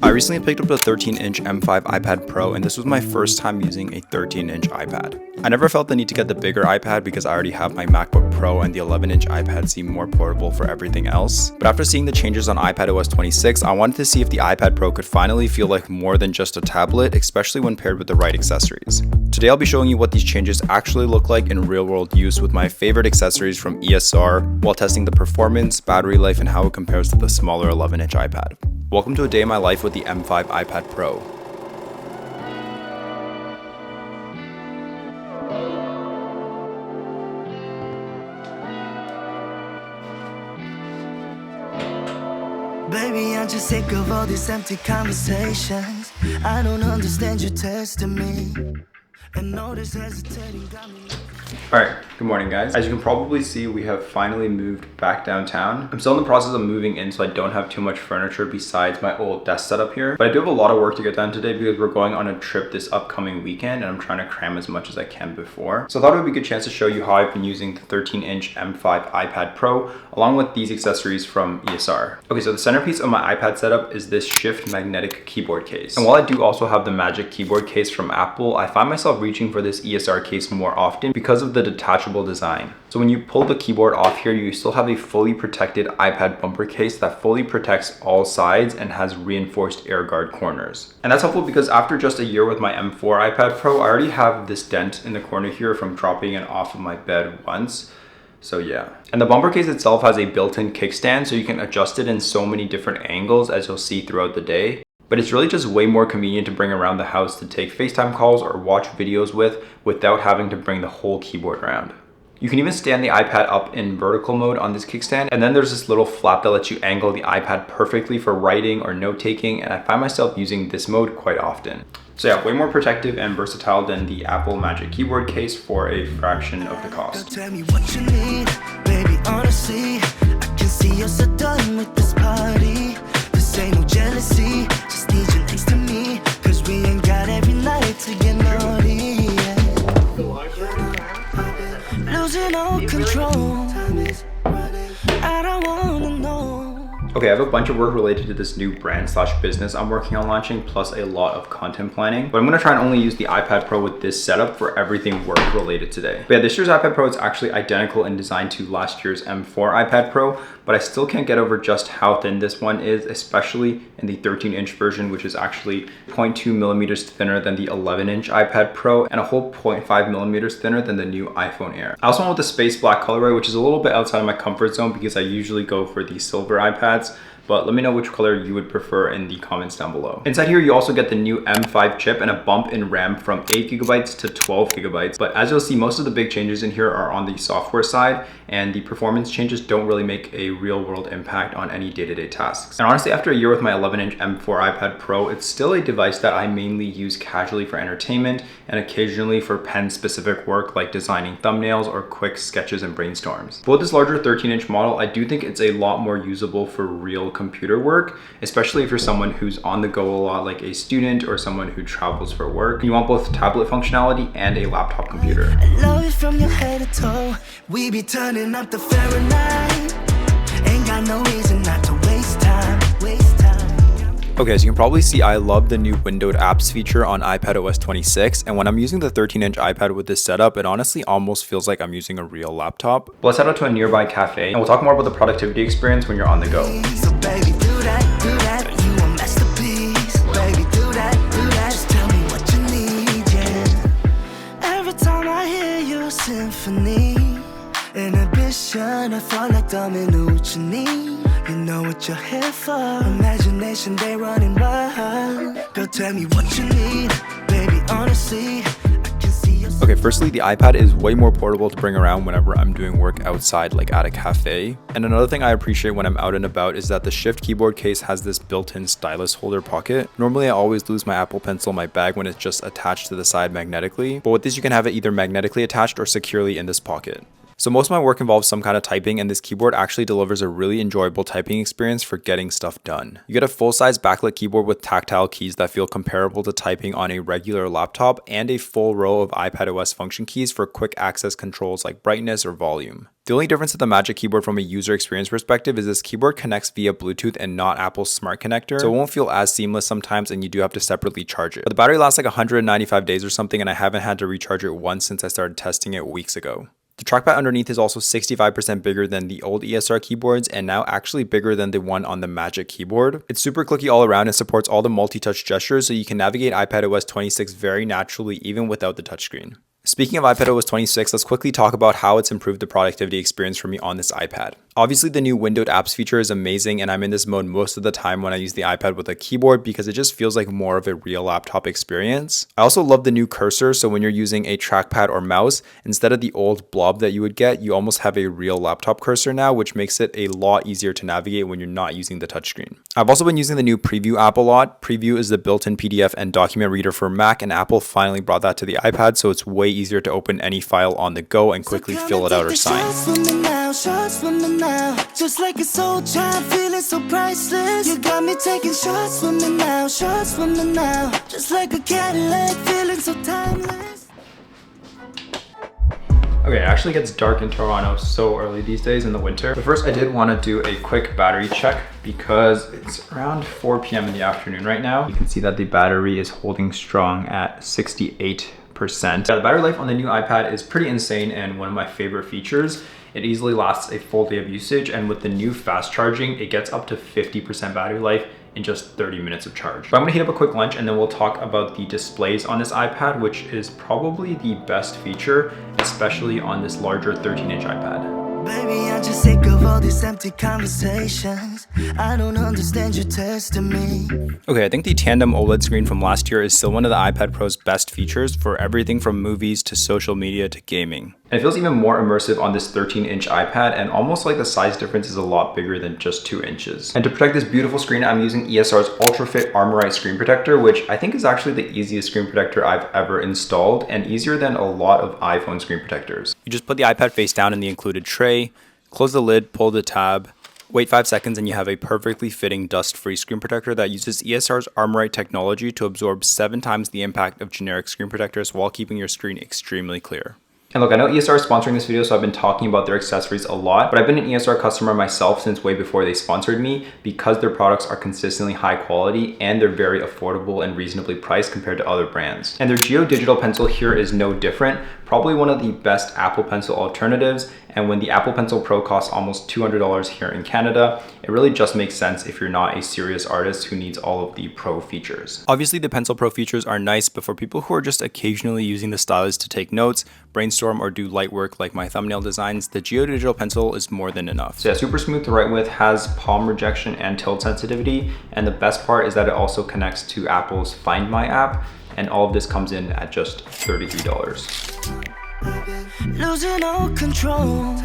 I recently picked up a 13-inch M5 iPad Pro, and this was my first time using a 13-inch iPad. I never felt the need to get the bigger iPad because I already have my MacBook Pro, and the 11-inch iPad seemed more portable for everything else. But after seeing the changes on iPadOS 26, I wanted to see if the iPad Pro could finally feel like more than just a tablet, especially when paired with the right accessories. Today I'll be showing you what these changes actually look like in real-world use with my favorite accessories from ESR, while testing the performance, battery life, and how it compares to the smaller 11-inch iPad. Welcome to a day in my life with the M5 iPad Pro. Baby, I'm just sick of all these empty conversations. I don't understand you testing me. And no, this hesitating got me. Alright, good morning guys. As you can probably see, we have finally moved back downtown. I'm still in the process of moving in, so I don't have too much furniture besides my old desk setup here. But I do have a lot of work to get done today because we're going on a trip this upcoming weekend and I'm trying to cram as much as I can before. So I thought it would be a good chance to show you how I've been using the 13-inch M5 iPad Pro along with these accessories from ESR. Okay, so the centerpiece of my iPad setup is this Shift magnetic keyboard case. And while I do also have the Magic keyboard case from Apple, I find myself reaching for this ESR case more often because of the detachable design. So when you pull the keyboard off here, you still have a fully protected iPad bumper case that fully protects all sides and has reinforced air guard corners. And that's helpful because after just a year with my M4 iPad Pro, I already have this dent in the corner here from dropping it off of my bed once. So yeah. And the bumper case itself has a built-in kickstand, so you can adjust it in so many different angles as you'll see throughout the day. But it's really just way more convenient to bring around the house to take FaceTime calls or watch videos with without having to bring the whole keyboard around. You can even stand the iPad up in vertical mode on this kickstand, and then there's this little flap that lets you angle the iPad perfectly for writing or note-taking, and I find myself using this mode quite often. So yeah, way more protective and versatile than the Apple Magic keyboard case for a fraction of the cost. Tell me what you need, baby, honestly. I can see you're so done with this party. This ain't no jealousy, just need you next to me, cause we ain't got every night to get naughty. Losing all control, I don't wanna know. Okay, I have a bunch of work related to this new brand/business I'm working on launching, plus a lot of content planning. But I'm gonna try and only use the iPad Pro with this setup for everything work related today. But yeah, this year's iPad Pro is actually identical in design to last year's M4 iPad Pro, but I still can't get over just how thin this one is, especially in the 13-inch version, which is actually 0.2 millimeters thinner than the 11-inch iPad Pro and a whole 0.5 millimeters thinner than the new iPhone Air. I also went with the space black colorway, which is a little bit outside of my comfort zone because I usually go for the silver iPads. But let me know which color you would prefer in the comments down below. Inside here, you also get the new M5 chip and a bump in RAM from 8 gigabytes to 12 gigabytes. But as you'll see, most of the big changes in here are on the software side, and the performance changes don't really make a real world impact on any day-to-day tasks. And honestly, after a year with my 11-inch M4 iPad Pro, it's still a device that I mainly use casually for entertainment and occasionally for pen-specific work like designing thumbnails or quick sketches and brainstorms. But with this larger 13-inch model, I do think it's a lot more usable for real computer work, especially if you're someone who's on the go a lot like a student or someone who travels for work. You want both tablet functionality and a laptop computer. I love it from your head to toe. We be turning up the Fahrenheit. Ain't got no reason not to waste time. Okay, as you can probably see, I love the new windowed apps feature on iPadOS 26, and when I'm using the 13-inch iPad with this setup, it honestly almost feels like I'm using a real laptop. But let's head out to a nearby cafe, and we'll talk more about the productivity experience when you're on the go. So baby, do that, you a masterpiece. Baby, do that, just tell me what you need, yeah. Every time I hear your symphony, inhibition, I fall like domino what you need. You know what you're here for. Imagination, they running wild. Girl, tell me what you need, baby, honestly. I can see your... Okay, firstly, the iPad is way more portable to bring around whenever I'm doing work outside, like at a cafe. And another thing I appreciate when I'm out and about is that the Shift keyboard case has this built-in stylus holder pocket. Normally, I always lose my Apple Pencil in my bag when it's just attached to the side magnetically. But with this, you can have it either magnetically attached or securely in this pocket. So most of my work involves some kind of typing, and this keyboard actually delivers a really enjoyable typing experience for getting stuff done. You get a full-size backlit keyboard with tactile keys that feel comparable to typing on a regular laptop, and a full row of iPadOS function keys for quick access controls like brightness or volume. The only difference with the Magic Keyboard from a user experience perspective is this keyboard connects via Bluetooth and not Apple's smart connector, so it won't feel as seamless sometimes, and you do have to separately charge it. But the battery lasts like 195 days or something, and I haven't had to recharge it once since I started testing it weeks ago. The trackpad underneath is also 65% bigger than the old ESR keyboards, and now actually bigger than the one on the Magic Keyboard. It's super clicky all around and supports all the multi-touch gestures, so you can navigate iPadOS 26 very naturally even without the touchscreen. Speaking of iPadOS 26, let's quickly talk about how it's improved the productivity experience for me on this iPad. Obviously, the new windowed apps feature is amazing, and I'm in this mode most of the time when I use the iPad with a keyboard because it just feels like more of a real laptop experience. I also love the new cursor, so when you're using a trackpad or mouse, instead of the old blob that you would get, you almost have a real laptop cursor now, which makes it a lot easier to navigate when you're not using the touchscreen. I've also been using the new Preview app a lot. Preview is the built-in PDF and document reader for Mac, and Apple finally brought that to the iPad, so it's way easier to open any file on the go and quickly fill it out or sign. Just like a soul child, feeling so priceless. You got me taking shots from me now, just like a Cadillac, feeling so timeless. Okay, it actually gets dark in Toronto so early these days in the winter. But first I did want to do a quick battery check because it's around 4 p.m. in the afternoon right now. You can see that the battery is holding strong at 68%. The battery life on the new iPad is pretty insane and one of my favorite features. It easily lasts a full day of usage, and with the new fast charging, it gets up to 50% battery life in just 30 minutes of charge. But I'm gonna heat up a quick lunch and then we'll talk about the displays on this iPad, which is probably the best feature, especially on this larger 13-inch iPad. Baby, I'm just sick of all these empty conversations. I don't understand you testing me. Okay, I think the tandem OLED screen from last year is still one of the iPad Pro's best features for everything from movies to social media to gaming. And it feels even more immersive on this 13-inch iPad, and almost like the size difference is a lot bigger than just 2 inches. And to protect this beautiful screen, I'm using ESR's UltraFit Armorite screen protector, which I think is actually the easiest screen protector I've ever installed, and easier than a lot of iPhone screen protectors. You just put the iPad face down in the included tray, close the lid, pull the tab, wait 5 seconds, and you have a perfectly fitting dust-free screen protector that uses ESR's Armorite technology to absorb 7 times the impact of generic screen protectors while keeping your screen extremely clear. And look, I know ESR is sponsoring this video, so I've been talking about their accessories a lot, but I've been an ESR customer myself since way before they sponsored me because their products are consistently high quality and they're very affordable and reasonably priced compared to other brands. And their Geo Digital Pencil here is no different, probably one of the best Apple Pencil alternatives. And when the Apple Pencil Pro costs almost $200 here in Canada, it really just makes sense if you're not a serious artist who needs all of the Pro features. Obviously, the Pencil Pro features are nice, but for people who are just occasionally using the stylus to take notes, brainstorm, or do light work like my thumbnail designs, the Geo Digital Pencil is more than enough. So yeah, super smooth to write with, has palm rejection and tilt sensitivity, and the best part is that it also connects to Apple's Find My app, and all of this comes in at just $33. Losing all control.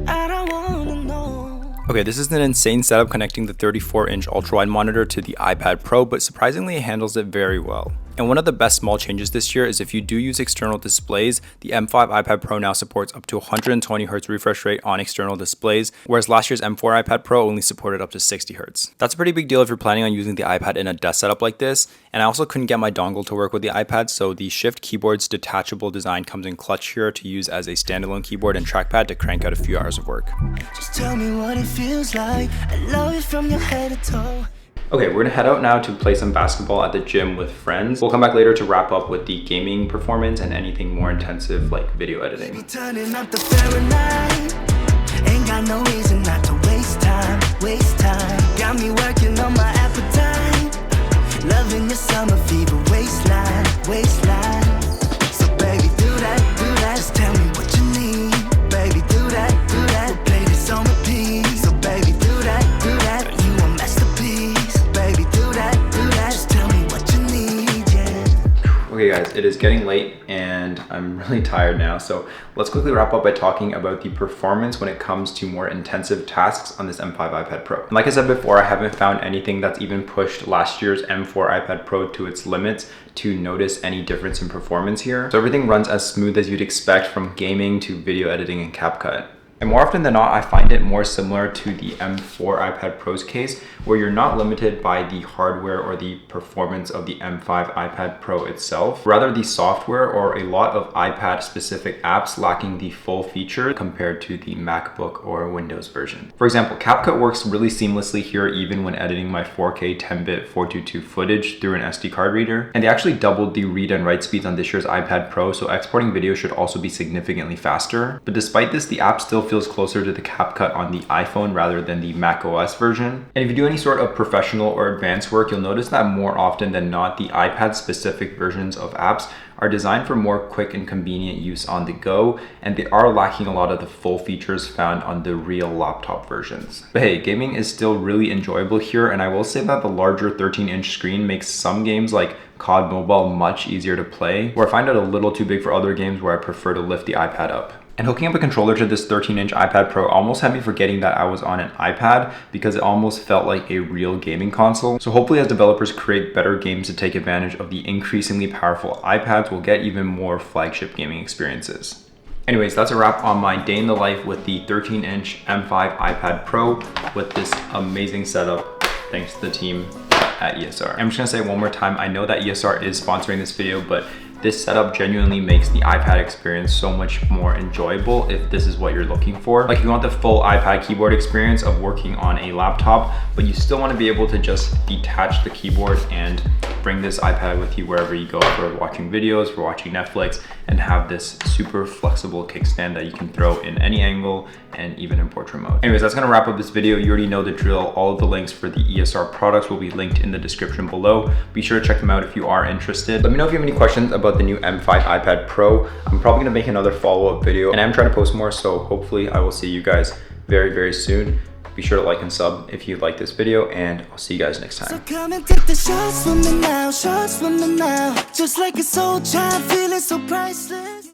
I don't wanna know. Okay, this is an insane setup connecting the 34-inch ultra-wide monitor to the iPad Pro, but surprisingly it handles it very well. And one of the best small changes this year is if you do use external displays, the M5 iPad Pro now supports up to 120Hz refresh rate on external displays, whereas last year's M4 iPad Pro only supported up to 60Hz. That's a pretty big deal if you're planning on using the iPad in a desk setup like this, and I also couldn't get my dongle to work with the iPad, so the Shift keyboard's detachable design comes in clutch here to use as a standalone keyboard and trackpad to crank out a few hours of work. Just tell me what it feels like. I love it from your head to toe. Okay, we're gonna head out now to play some basketball at the gym with friends. We'll come back later to wrap up with the gaming performance and anything more intensive like video editing. Turning up the Fahrenheit. Ain't got no reason not to waste time. Got me working on my appetite. Loving your summer fever waistline. So baby, do that. Just tell me what you need. Baby, do that. We'll play this on repeat. So baby, do that. You a masterpiece. Baby, do that. Just tell me what you need, yeah. Okay guys, it is getting late and I'm really tired now, so let's quickly wrap up by talking about the performance when it comes to more intensive tasks on this M5 iPad Pro. And like I said before, I haven't found anything that's even pushed last year's M4 iPad Pro to its limits to notice any difference in performance here. So everything runs as smooth as you'd expect from gaming to video editing in CapCut. And more often than not, I find it more similar to the M4 iPad Pro's case, where you're not limited by the hardware or the performance of the M5 iPad Pro itself, rather the software or a lot of iPad specific apps lacking the full feature compared to the MacBook or Windows version. For example, CapCut works really seamlessly here even when editing my 4K 10-bit 422 footage through an SD card reader. And they actually doubled the read and write speeds on this year's iPad Pro, so exporting video should also be significantly faster. But despite this, the app still feels closer to the CapCut on the iPhone rather than the macOS version. And if you do any sort of professional or advanced work, you'll notice that more often than not, the iPad specific versions of apps are designed for more quick and convenient use on the go, and they are lacking a lot of the full features found on the real laptop versions. But hey, gaming is still really enjoyable here, and I will say that the larger 13-inch screen makes some games like COD Mobile much easier to play, where I find it a little too big for other games where I prefer to lift the iPad up. And hooking up a controller to this 13-inch iPad Pro almost had me forgetting that I was on an iPad because it almost felt like a real gaming console. So hopefully as developers create better games to take advantage of the increasingly powerful iPads, we'll get even more flagship gaming experiences. Anyways, that's a wrap on my day in the life with the 13-inch M5 iPad Pro with this amazing setup, thanks to the team at ESR. I'm just gonna say one more time, I know that ESR is sponsoring this video, but this setup genuinely makes the iPad experience so much more enjoyable if this is what you're looking for. Like if you want the full iPad keyboard experience of working on a laptop, but you still want to be able to just detach the keyboard and bring this iPad with you wherever you go for watching videos, for watching Netflix, and have this super flexible kickstand that you can throw in any angle and even in portrait mode. Anyways, that's gonna wrap up this video. You already know the drill. All of the links for the ESR products will be linked in the description below. Be sure to check them out if you are interested. Let me know if you have any questions about the new M5 iPad Pro. I'm probably gonna make another follow-up video, and I'm trying to post more, so hopefully I will see you guys very, very soon. Be sure to like and sub if you like this video, and I'll see you guys next time. So come and take the shots from me now, just like a soul child, feeling so priceless.